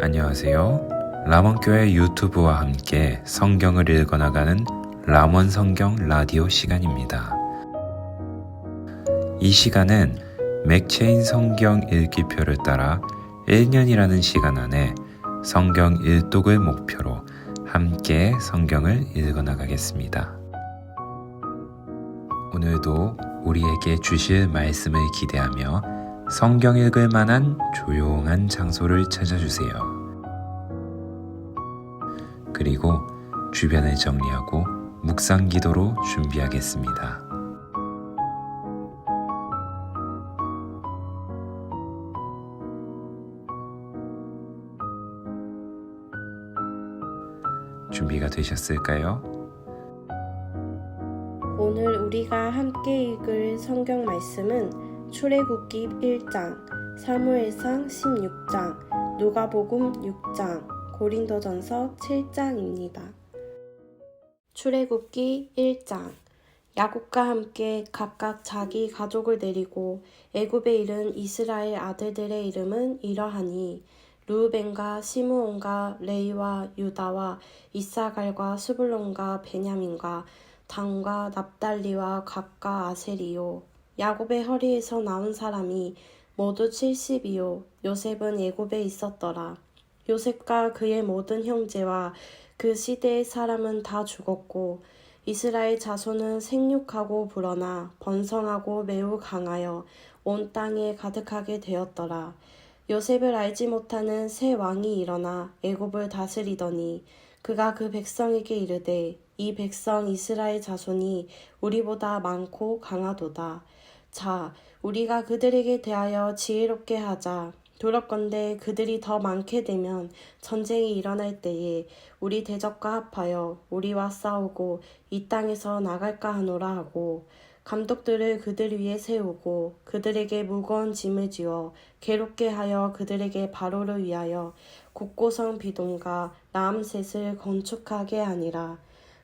안녕하세요. 람원교회 유튜브와 함께 성경을 읽어나가는 람원 성경 라디오 시간입니다. 이 시간은 맥체인 성경 읽기표를 따라 1년이라는 시간 안에 성경 일독을 목표로 함께 성경을 읽어나가겠습니다. 오늘도 우리에게 주실 말씀을 기대하며 성경 읽을 만한 조용한 장소를 찾아주세요. 그리고 주변을 정리하고 묵상 기도로 준비하겠습니다. 준비가 되셨을까요? 오늘 우리가 함께 읽을 성경 말씀은 출애굽기 1장, 사무엘상 16장, 누가복음 6장, 고린도전서 7장입니다. 출애굽기 1장. 야곱과 함께 각각 자기 가족을 데리고 애굽에 이른 이스라엘 아들들의 이름은 이러하니 르우벤과 시므온과 레위와 유다와 이사갈과 스불론과 베냐민과 단과 납달리와 gad과 아셀이요. 야곱의 허리에서 나온 사람이 모두 70이요. 요셉은 애굽에 있었더라. 요셉과 그의 모든 형제와 그 시대의 사람은 다 죽었고 이스라엘 자손은 생육하고 불어나 번성하고 매우 강하여 온 땅에 가득하게 되었더라. 요셉을 알지 못하는 새 왕이 일어나 애굽을 다스리더니 그가 그 백성에게 이르되 이 백성 이스라엘 자손이 우리보다 많고 강하도다. 자, 우리가 그들에게 대하여 지혜롭게 하자. 두렵건대 그들이 더 많게 되면 전쟁이 일어날 때에 우리 대적과 합하여 우리와 싸우고 이 땅에서 나갈까 하노라 하고 감독들을 그들 위에 세우고 그들에게 무거운 짐을 지어 괴롭게 하여 그들에게 바로를 위하여 국고성 비돔과 라암셋을 건축하게 하니라.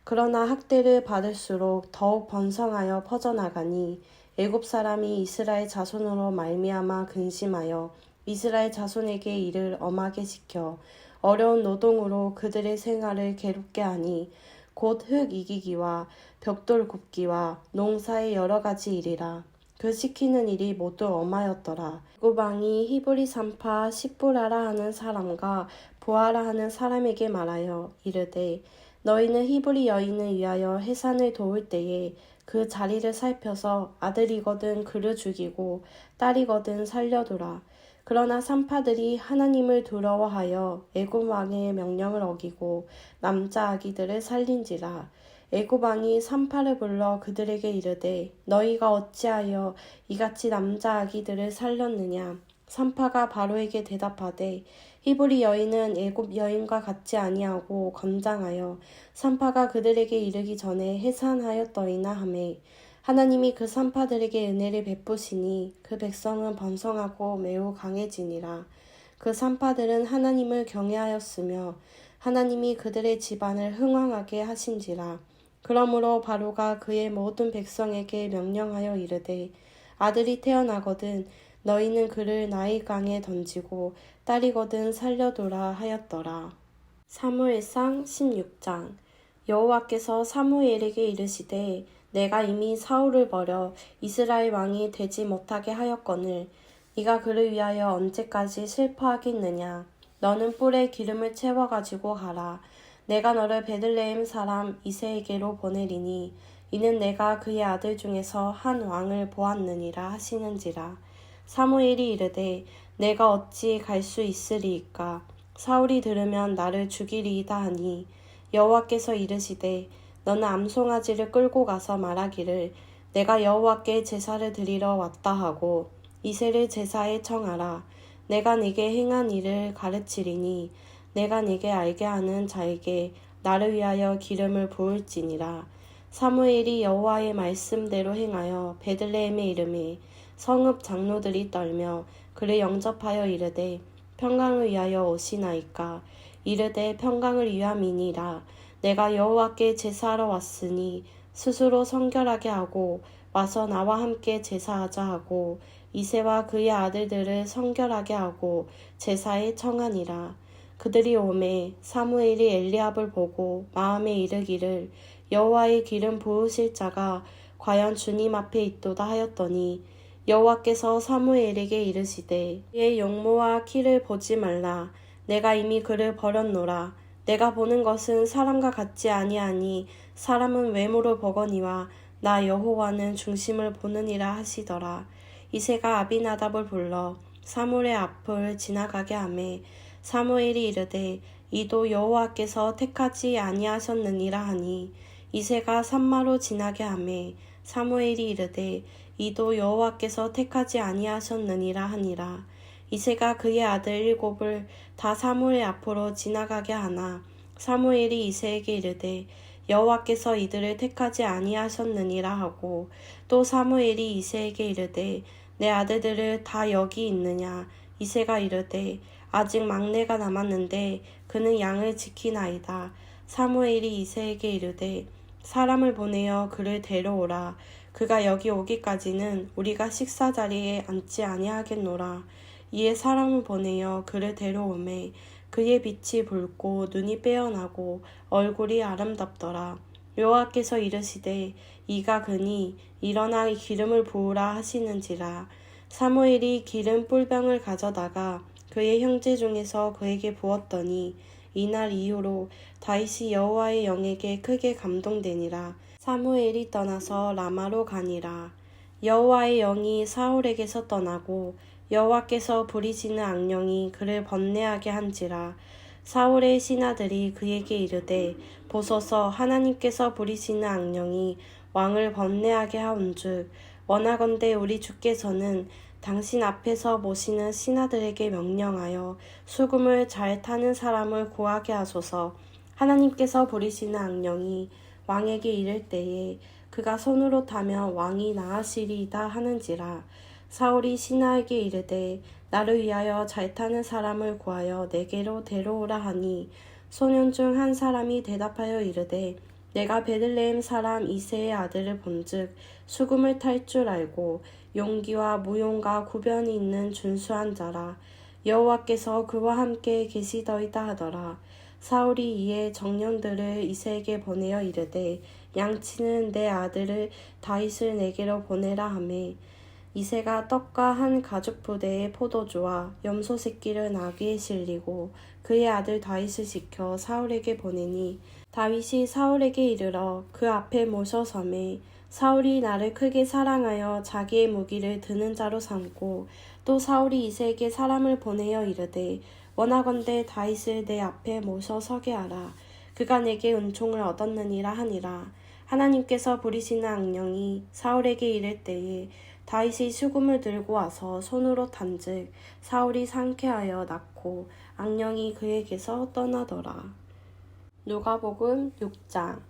그러나 학대를 받을수록 더욱 번성하여 퍼져나가니 애굽 사람이 이스라엘 자손으로 말미암아 근심하여 이스라엘 자손에게 일을 엄하게 시켜 어려운 노동으로 그들의 생활을 괴롭게 하니 곧 흙 이기기와 벽돌 굽기와 농사의 여러 가지 일이라. 그 시키는 일이 모두 엄하였더라. 애굽 왕이 히브리 산파 시브라라 하는 사람과 보아라 하는 사람에게 말하여 이르되 너희는 히브리 여인을 위하여 해산을 도울 때에 그 자리를 살펴서 아들이거든 그를 죽이고 딸이거든 살려두라. 그러나 산파들이 하나님을 두려워하여 애굽 왕의 명령을 어기고 남자 아기들을 살린지라. 애굽 왕이 산파를 불러 그들에게 이르되 너희가 어찌하여 이같이 남자 아기들을 살렸느냐. 산파가 바로에게 대답하되 히브리 여인은 애굽 여인과 같지 아니하고 건장하여 산파가 그들에게 이르기 전에 해산하였더이나 하매 하나님이 그 산파들에게 은혜를 베푸시니 그 백성은 번성하고 매우 강해지니라. 그 산파들은 하나님을 경외하였으며 하나님이 그들의 집안을 흥왕하게 하신지라. 그러므로 바로가 그의 모든 백성에게 명령하여 이르되 아들이 태어나거든 너희는 그를 나일강에 던지고 딸이거든 살려두라 하였더라. 사무엘상 16장. 여호와께서 사무엘에게 이르시되 내가 이미 사울을 버려 이스라엘 왕이 되지 못하게 하였거늘 네가 그를 위하여 언제까지 슬퍼하겠느냐. 너는 뿔에 기름을 채워가지고 가라. 내가 너를 베들레헴 사람 이새에게로 보내리니 이는 내가 그의 아들 중에서 한 왕을 보았느니라 하시는지라. 사무엘이 이르되 내가 어찌 갈 수 있으리이까. 사울이 들으면 나를 죽이리이다 하니 여호와께서 이르시되 너는 암송아지를 끌고 가서 말하기를 내가 여호와께 제사를 드리러 왔다 하고 이새를 제사에 청하라. 내가 네게 행한 일을 가르치리니 내가 네게 알게 하는 자에게 나를 위하여 기름을 부을지니라. 사무엘이 여호와의 말씀대로 행하여 베들레헴에 이르매 성읍 장로들이 떨며 그를 영접하여 이르되 평강을 위하여 오시나이까. 이르되 평강을 위함이니라. 내가 여호와께 제사하러 왔으니 스스로 성결하게 하고 와서 나와 함께 제사하자 하고 이새와 그의 아들들을 성결하게 하고 제사에 청하니라. 그들이 오매 사무엘이 엘리압을 보고 마음에 이르기를 여호와의 기름 부으실 자가 과연 주님 앞에 있도다 하였더니 여호와께서 사무엘에게 이르시되 그의 용모와 키를 보지 말라. 내가 이미 그를 버렸노라. 내가 보는 것은 사람과 같지 아니하니 사람은 외모를 보거니와 나 여호와는 중심을 보느니라 하시더라. 이새가 아비나답을 불러 사무엘의 앞을 지나가게 하매 사무엘이 이르되 이도 여호와께서 택하지 아니하셨느니라 하니 이새가 산마로 지나게 하매 사무엘이 이르되 이도 여호와께서 택하지 아니하셨느니라 하니라. 이새가 그의 아들 7을 다 사무엘 앞으로 지나가게 하나 사무엘이 이새에게 이르되 여호와께서 이들을 택하지 아니하셨느니라 하고 또 사무엘이 이새에게 이르되 내 아들들을 다 여기 있느냐. 이새가 이르되 아직 막내가 남았는데 그는 양을 지키나이다. 사무엘이 이새에게 이르되 사람을 보내어 그를 데려오라. 그가 여기 오기까지는 우리가 식사 자리에 앉지 아니하겠노라. 이에 사람을 보내어 그를 데려오매 그의 빛이 붉고 눈이 빼어나고 얼굴이 아름답더라. 여호와께서 이르시되 이가 그니 일어나 기름을 부으라 하시는지라. 사무엘이 기름 뿔병을 가져다가 그의 형제 중에서 그에게 부었더니 이날 이후로 다윗이 여호와의 영에게 크게 감동되니라. 사무엘이 떠나서 라마로 가니라. 여호와의 영이 사울에게서 떠나고 여호와께서 부리시는 악령이 그를 번뇌하게 한지라. 사울의 신하들이 그에게 이르되 보소서 하나님께서 부리시는 악령이 왕을 번뇌하게 하온즉 원하건대 우리 주께서는 당신 앞에서 모시는 신하들에게 명령하여 수금을 잘 타는 사람을 구하게 하소서. 하나님께서 부리시는 악령이 왕에게 이를 때에 그가 손으로 타면 왕이 나으시리이다 하는지라. 사울이 신하에게 이르되 나를 위하여 잘 타는 사람을 구하여 내게로 데려오라 하니 소년 중 한 사람이 대답하여 이르되 내가 베들레헴 사람 이새의 아들을 본즉 수금을 탈 줄 알고 용기와 무용과 구변이 있는 준수한 자라. 여호와께서 그와 함께 계시더이다 하더라. 사울이 이에 정령들을 이새에게 보내어 이르되 양치는 내 아들을 다윗을 내게로 보내라 하매 이새가 떡과 한 가죽 부대의 포도주와 염소 새끼를 나귀에 실리고 그의 아들 다윗을 시켜 사울에게 보내니 다윗이 사울에게 이르러 그 앞에 모셔서매 사울이 나를 크게 사랑하여 자기의 무기를 드는 자로 삼고 또 사울이 이새에게 사람을 보내어 이르되 원하건대 다윗을 내 앞에 모셔 서게 하라. 그가 내게 은총을 얻었느니라 하니라. 하나님께서 부리시는 악령이 사울에게 이를 때에 다윗이 수금을 들고 와서 손으로 탄즉 사울이 상쾌하여 낳고 악령이 그에게서 떠나더라. 누가복음 6장.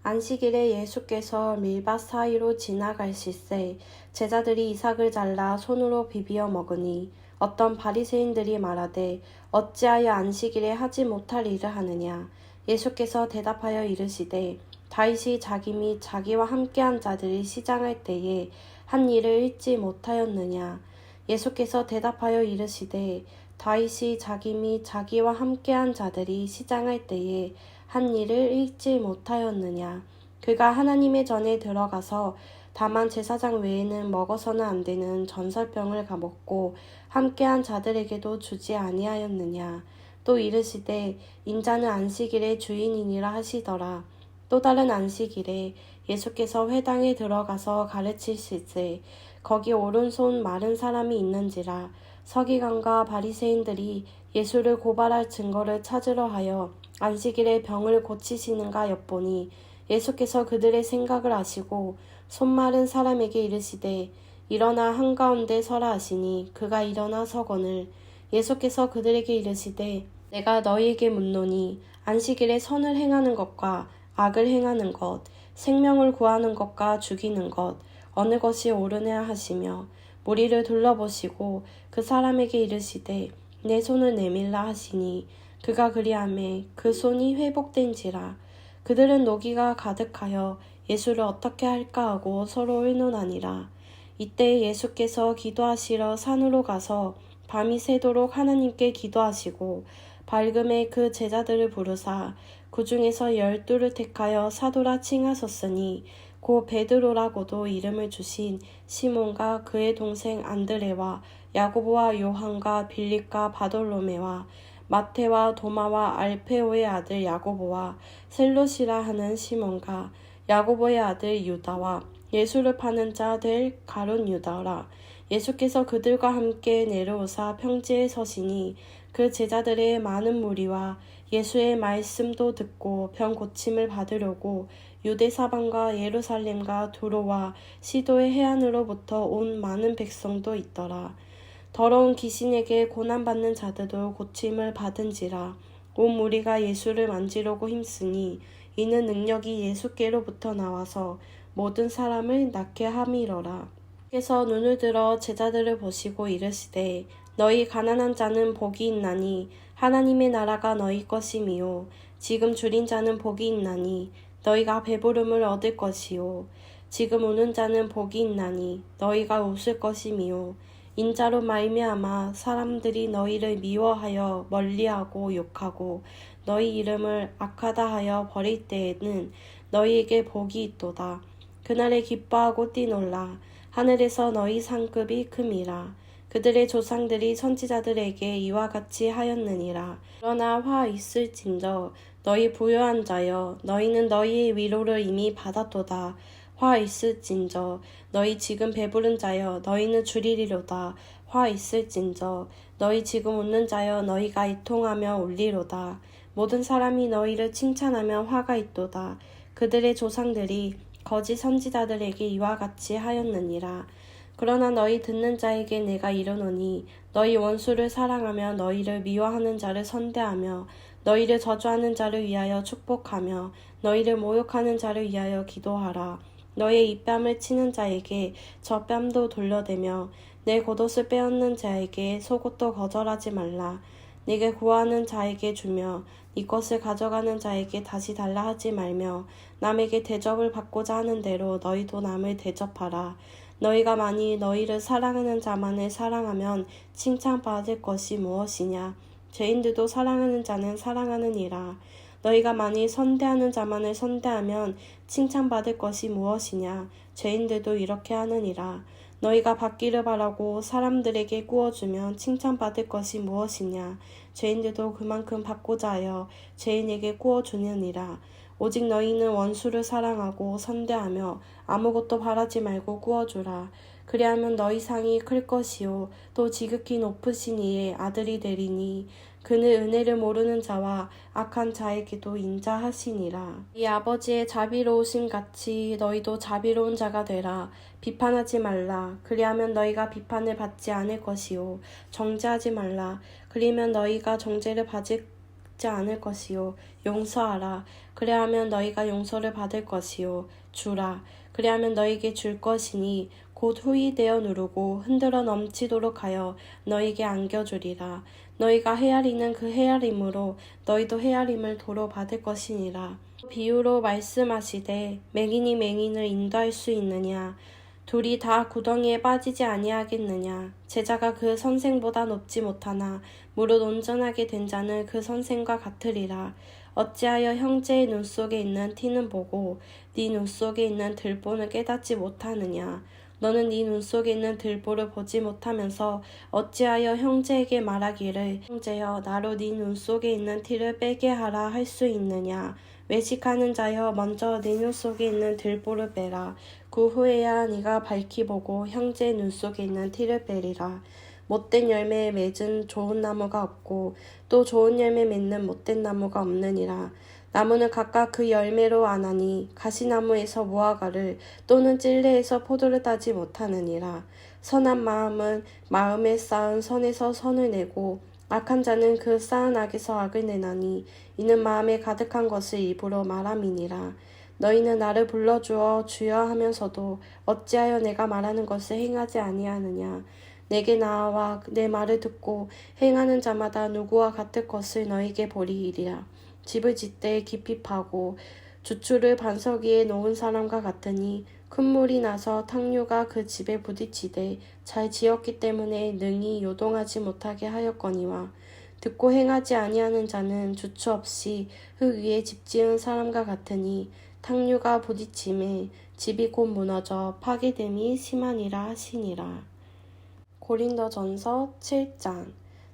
안식일에 예수께서 밀밭 사이로 지나가실새 제자들이 이삭을 잘라 손으로 비비어 먹으니 어떤 바리새인들이 말하되 어찌하여 안식일에 하지 못할 일을 하느냐. 예수께서 대답하여 이르시되 다윗이 자기 및 자기와 함께한 자들이 시장할 때에 한 일을 잊지 못하였느냐. 예수께서 대답하여 이르시되 다윗이 자기 및 자기와 함께한 자들이 시장할 때에 한 일을 잊지 못하였느냐. 그가 하나님의 전에 들어가서 다만 제사장 외에는 먹어서는 안 되는 전설병을 가먹고 함께한 자들에게도 주지 아니하였느냐. 또 이르시되 인자는 안식일의 주인이니라 하시더라. 또 다른 안식일에 예수께서 회당에 들어가서 가르치실세 거기 오른손 마른 사람이 있는지라. 서기관과 바리새인들이 예수를 고발할 증거를 찾으려 하여 안식일에 병을 고치시는가 엿보니 예수께서 그들의 생각을 아시고 손 마른 사람에게 이르시되 일어나 한가운데 서라 하시니 그가 일어나 서거늘 예수께서 그들에게 이르시되 내가 너희에게 묻노니 안식일에 선을 행하는 것과 악을 행하는 것 생명을 구하는 것과 죽이는 것 어느 것이 옳으냐 하시며 무리를 둘러보시고 그 사람에게 이르시되 내 손을 내밀라 하시니 그가 그리하매 그 손이 회복된지라. 그들은 노기가 가득하여 예수를 어떻게 할까 하고 서로 의논하니라. 이때 예수께서 기도하시러 산으로 가서 밤이 새도록 하나님께 기도하시고 밝음에 그 제자들을 부르사 그 중에서 12를 택하여 사도라 칭하셨으니 고 베드로라고도 이름을 주신 시몬과 그의 동생 안드레와 야고보와 요한과 빌립과 바돌로메와 마테와 도마와 알페오의 아들 야고보와 셀롯이라 하는 시몬과 야고보의 아들 유다와 예수를 파는 자 될 가룟 유다라. 예수께서 그들과 함께 내려오사 평지에 서시니 그 제자들의 많은 무리와 예수의 말씀도 듣고 병 고침을 받으려고 유대 사방과 예루살렘과 두로와 시도의 해안으로부터 온 많은 백성도 있더라. 더러운 귀신에게 고난받는 자들도 고침을 받은지라. 온 무리가 예수를 만지려고 힘쓰니 이는 능력이 예수께로부터 나와서 모든 사람을 낫게 함이러라. 께서 눈을 들어 제자들을 보시고 이르시되 너희 가난한 자는 복이 있나니 하나님의 나라가 너희 것임이요 지금 줄인 자는 복이 있나니 너희가 배부름을 얻을 것이요 지금 우는 자는 복이 있나니 너희가 웃을 것임이요 인자로 말미암아 사람들이 너희를 미워하여 멀리하고 욕하고 너희 이름을 악하다 하여 버릴 때에는 너희에게 복이 있도다. 그날에 기뻐하고 뛰놀라. 하늘에서 너희 상급이 큼이라. 그들의 조상들이 선지자들에게 이와 같이 하였느니라. 그러나 화 있을진저 너희 부요한 자여 너희는 너희의 위로를 이미 받았도다. 화 있을진저 너희 지금 배부른 자여 너희는 줄이리로다. 화 있을진저 너희 지금 웃는 자여 너희가 이통하며 울리로다. 모든 사람이 너희를 칭찬하며 화가 있도다. 그들의 조상들이 거짓 선지자들에게 이와 같이 하였느니라. 그러나 너희 듣는 자에게 내가 이르노니 너희 원수를 사랑하며 너희를 미워하는 자를 선대하며 너희를 저주하는 자를 위하여 축복하며 너희를 모욕하는 자를 위하여 기도하라. 너의 입뺨을 치는 자에게 저 뺨도 돌려대며 내 겉옷을 빼앗는 자에게 속옷도 거절하지 말라. 네게 구하는 자에게 주며 네 것을 가져가는 자에게 다시 달라 하지 말며 남에게 대접을 받고자 하는 대로 너희도 남을 대접하라. 너희가 만일 너희를 사랑하는 자만을 사랑하면 칭찬받을 것이 무엇이냐. 죄인들도 사랑하는 자는 사랑하느니라. 너희가 만일 선대하는 자만을 선대하면 칭찬받을 것이 무엇이냐. 죄인들도 이렇게 하느니라. 너희가 받기를 바라고 사람들에게 구워주면 칭찬받을 것이 무엇이냐. 죄인들도 그만큼 받고자 하여 죄인에게 구워주느니라. 오직 너희는 원수를 사랑하고 선대하며 아무것도 바라지 말고 구워주라. 그리하면 너희 상이 클 것이요 또 지극히 높으신 이의 아들이 되리니 그는 은혜를 모르는 자와 악한 자에게도 인자하시니라. 이 아버지의 자비로우심 같이 너희도 자비로운 자가 되라. 비판하지 말라. 그리하면 너희가 비판을 받지 않을 것이요 정죄하지 말라. 그리면 너희가 정죄를 받지 않을 것이요 용서하라. 그리하면 너희가 용서를 받을 것이요 주라. 그리하면 너희에게 줄 것이니 곧 후히 되어 누르고 흔들어 넘치도록 하여 너희에게 안겨주리라. 너희가 헤아리는 그 헤아림으로 너희도 헤아림을 도로 받을 것이니라. 비유로 말씀하시되 맹인이 맹인을 인도할 수 있느냐. 둘이 다 구덩이에 빠지지 아니하겠느냐. 제자가 그 선생보다 높지 못하나 무릇 온전하게 된 자는 그 선생과 같으리라. 어찌하여 형제의 눈 속에 있는 티는 보고 네 눈 속에 있는 들보는 깨닫지 못하느냐. 너는 네 눈 속에 있는 들보를 보지 못하면서 어찌하여 형제에게 말하기를 형제여 나로 네 눈 속에 있는 티를 빼게 하라 할 수 있느냐. 외식하는 자여 먼저 네 눈 속에 있는 들보를 빼라. 그 후에야 네가 밝히 보고 형제의 눈 속에 있는 티를 빼리라. 못된 열매에 맺은 좋은 나무가 없고 또 좋은 열매 맺는 못된 나무가 없느니라. 나무는 각각 그 열매로 아나니 가시나무에서 무화과를 또는 찔레에서 포도를 따지 못하느니라. 선한 마음은 마음에 쌓은 선에서 선을 내고 악한 자는 그 쌓은 악에서 악을 내나니 이는 마음에 가득한 것을 입으로 말함이니라. 너희는 나를 불러주어 주여 하면서도 어찌하여 내가 말하는 것을 행하지 아니하느냐. 내게 나와 내 말을 듣고 행하는 자마다 누구와 같을 것을 너희에게 보리이리라. 집을 짓되 깊이 파고 주추를 반석 위에 놓은 사람과 같으니 큰 물이 나서 탕류가 그 집에 부딪히되 잘 지었기 때문에 능히 요동하지 못하게 하였거니와 듣고 행하지 아니하는 자는 주추 없이 흙 위에 집 지은 사람과 같으니 탕류가 부딪힘에 집이 곧 무너져 파괴됨이 심하니라 하시니라. 고린도전서 7장.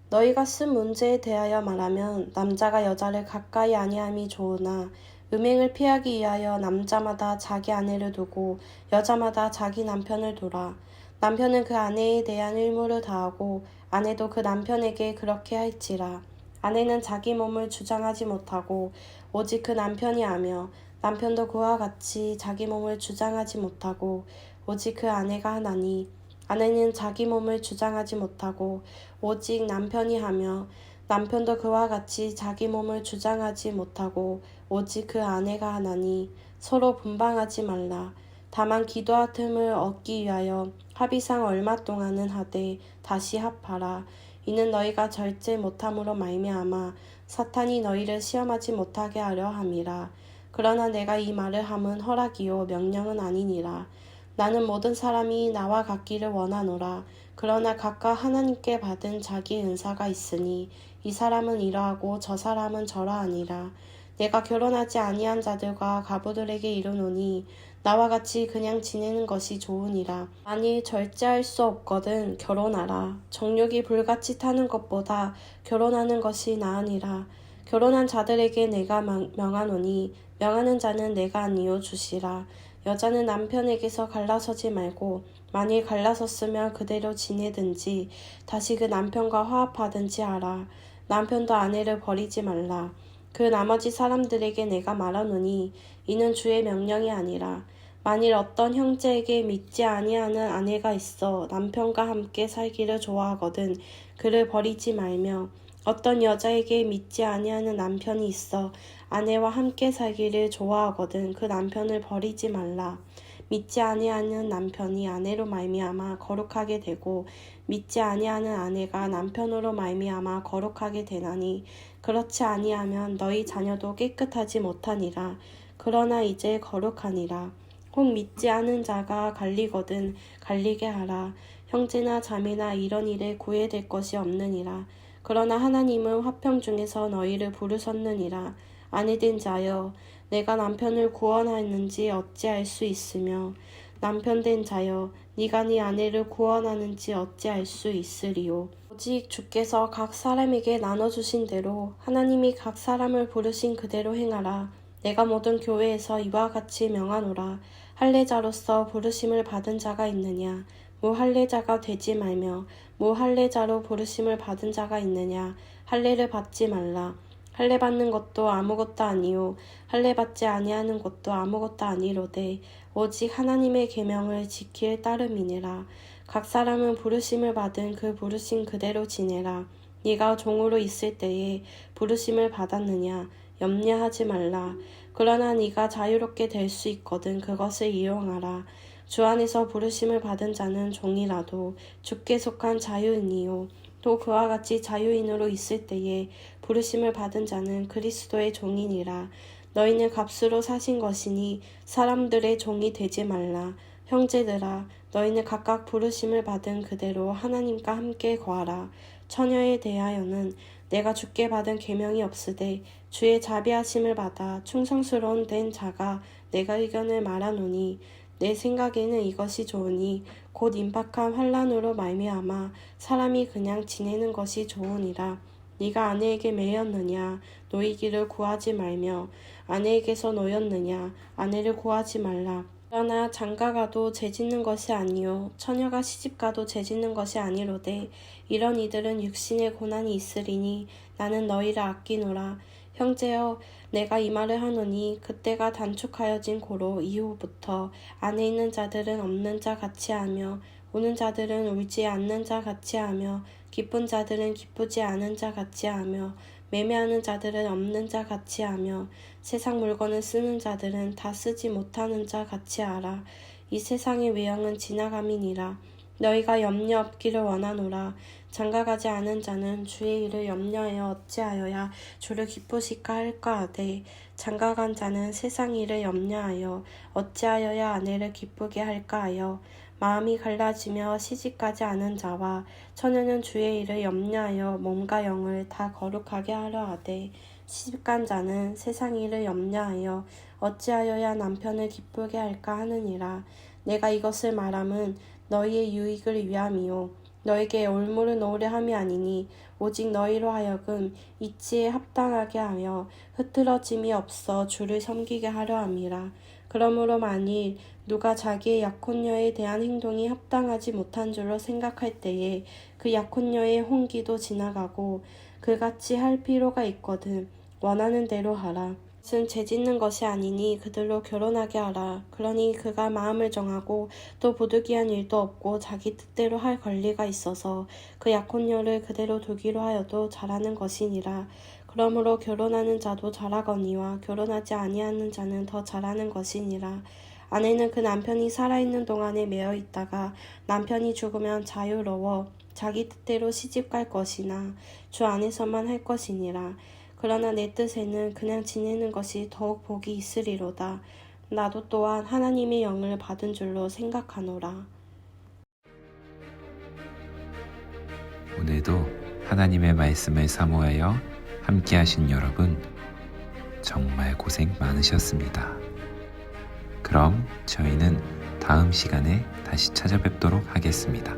너희가 쓴 문제에 대하여 말하면 남자가 여자를 가까이 아니함이 좋으나 음행을 피하기 위하여 남자마다 자기 아내를 두고 여자마다 자기 남편을 두라. 남편은 그 아내에 대한 의무를 다하고 아내도 그 남편에게 그렇게 할지라. 아내는 자기 몸을 주장하지 못하고 오직 그 남편이 하며 남편도 그와 같이 자기 몸을 주장하지 못하고 오직 그 아내가 하나니 아내는 자기 몸을 주장하지 못하고 오직 남편이 하며 남편도 그와 같이 자기 몸을 주장하지 못하고 오직 그 아내가 하나니 서로 분방하지 말라. 다만 기도와 틈을 얻기 위하여 합의상 얼마 동안은 하되 다시 합하라. 이는 너희가 절제 못함으로 말미암아 사탄이 너희를 시험하지 못하게 하려 함이라. 그러나 내가 이 말을 함은 허락이요 명령은 아니니라. 나는 모든 사람이 나와 같기를 원하노라. 그러나 각각 하나님께 받은 자기 은사가 있으니 이 사람은 이러하고 저 사람은 저러하니라. 내가 결혼하지 아니한 자들과 가부들에게 이르노니 나와 같이 그냥 지내는 것이 좋으니라. 만일 절제할 수 없거든 결혼하라. 정욕이 불같이 타는 것보다 결혼하는 것이 나으니라. 결혼한 자들에게 내가 명하노니 명하는 자는 내가 아니요 주시라. 여자는 남편에게서 갈라서지 말고 만일 갈라섰으면 그대로 지내든지 다시 그 남편과 화합하든지 하라. 남편도 아내를 버리지 말라. 그 나머지 사람들에게 내가 말하노니 이는 주의 명령이 아니라 만일 어떤 형제에게 믿지 아니하는 아내가 있어 남편과 함께 살기를 좋아하거든 그를 버리지 말며 어떤 여자에게 믿지 아니하는 남편이 있어 아내와 함께 살기를 좋아하거든 그 남편을 버리지 말라. 믿지 아니하는 남편이 아내로 말미암아 거룩하게 되고 믿지 아니하는 아내가 남편으로 말미암아 거룩하게 되나니 그렇지 아니하면 너희 자녀도 깨끗하지 못하니라. 그러나 이제 거룩하니라. 혹 믿지 않은 자가 갈리거든 갈리게 하라. 형제나 자매나 이런 일에 구애될 것이 없느니라. 그러나 하나님은 화평 중에서 너희를 부르셨느니라. 아내된 자여 내가 남편을 구원하였는지 어찌할 수 있으며 남편된 자여 네가 네 아내를 구원하는지 어찌할 수 있으리요. 오직 주께서 각 사람에게 나눠주신 대로 하나님이 각 사람을 부르신 그대로 행하라. 내가 모든 교회에서 이와 같이 명하노라. 할례자로서 부르심을 받은 자가 있느냐? 무할례자가 되지 말며 무할례자로 부르심을 받은 자가 있느냐? 할례를 받지 말라. 할례 받는 것도 아무것도 아니요 할례 받지 아니하는 것도 아무것도 아니로되 오직 하나님의 계명을 지킬 따름이니라. 각 사람은 부르심을 받은 그 부르심 그대로 지내라. 네가 종으로 있을 때에 부르심을 받았느냐 염려하지 말라. 그러나 네가 자유롭게 될 수 있거든 그것을 이용하라. 주 안에서 부르심을 받은 자는 종이라도 주께 속한 자유인이요 또 그와 같이 자유인으로 있을 때에 부르심을 받은 자는 그리스도의 종이니라. 너희는 값으로 사신 것이니 사람들의 종이 되지 말라. 형제들아 너희는 각각 부르심을 받은 그대로 하나님과 함께 거하라. 처녀에 대하여는 내가 주께 받은 계명이 없으되 주의 자비하심을 받아 충성스러운 된 자가 내가 의견을 말하노니 내 생각에는 이것이 좋으니 곧 임박한 환난으로 말미암아 사람이 그냥 지내는 것이 좋으니라. 네가 아내에게 매였느냐 놓이기를 구하지 말며 아내에게서 놓였느냐 아내를 구하지 말라. 그러나 장가가도 죄짓는 것이 아니요 처녀가 시집가도 죄짓는 것이 아니로되 이런 이들은 육신의 고난이 있으리니 나는 너희를 아끼노라. 형제여 내가 이 말을 하노니 그때가 단축하여진 고로 이후부터 안에 있는 자들은 없는 자 같이 하며 우는 자들은 울지 않는 자 같이 하며 기쁜 자들은 기쁘지 않은 자 같이 하며 매매하는 자들은 없는 자 같이 하며 세상 물건을 쓰는 자들은 다 쓰지 못하는 자 같이 하라. 이 세상의 외형은 지나감이니라. 너희가 염려 없기를 원하노라. 장가가지 않은 자는 주의 일을 염려하여 어찌하여야 주를 기쁘실까 할까 하되 장가간 자는 세상 일을 염려하여 어찌하여야 아내를 기쁘게 할까 하여 마음이 갈라지며 시집가지 않은 자와 처녀는 주의 일을 염려하여 몸과 영을 다 거룩하게 하려 하되 시집간 자는 세상 일을 염려하여 어찌하여야 남편을 기쁘게 할까 하느니라. 내가 이것을 말함은 너희의 유익을 위함이요 너에게 올무를 놓으려 함이 아니니 오직 너희로 하여금 이치에 합당하게 하여 흐트러짐이 없어 주를 섬기게 하려 함이라. 그러므로 만일 누가 자기의 약혼녀에 대한 행동이 합당하지 못한 줄로 생각할 때에 그 약혼녀의 혼기도 지나가고 그같이 할 필요가 있거든 원하는 대로 하라. 이것은 죄짓는 것이 아니니 그들로 결혼하게 하라. 그러니 그가 마음을 정하고 또 부득이한 일도 없고 자기 뜻대로 할 권리가 있어서 그 약혼녀를 그대로 두기로 하여도 잘하는 것이니라. 그러므로 결혼하는 자도 잘하거니와 결혼하지 아니하는 자는 더 잘하는 것이니라. 아내는 그 남편이 살아있는 동안에 매어 있다가 남편이 죽으면 자유로워 자기 뜻대로 시집갈 것이나 주 안에서만 할 것이니라. 그러나 내 뜻에는 그냥 지내는 것이 더욱 복이 있으리로다. 나도 또한 하나님의 영을 받은 줄로 생각하노라. 오늘도 하나님의 말씀을 사모하여 함께 하신 여러분, 정말 고생 많으셨습니다. 그럼 저희는 다음 시간에 다시 찾아뵙도록 하겠습니다.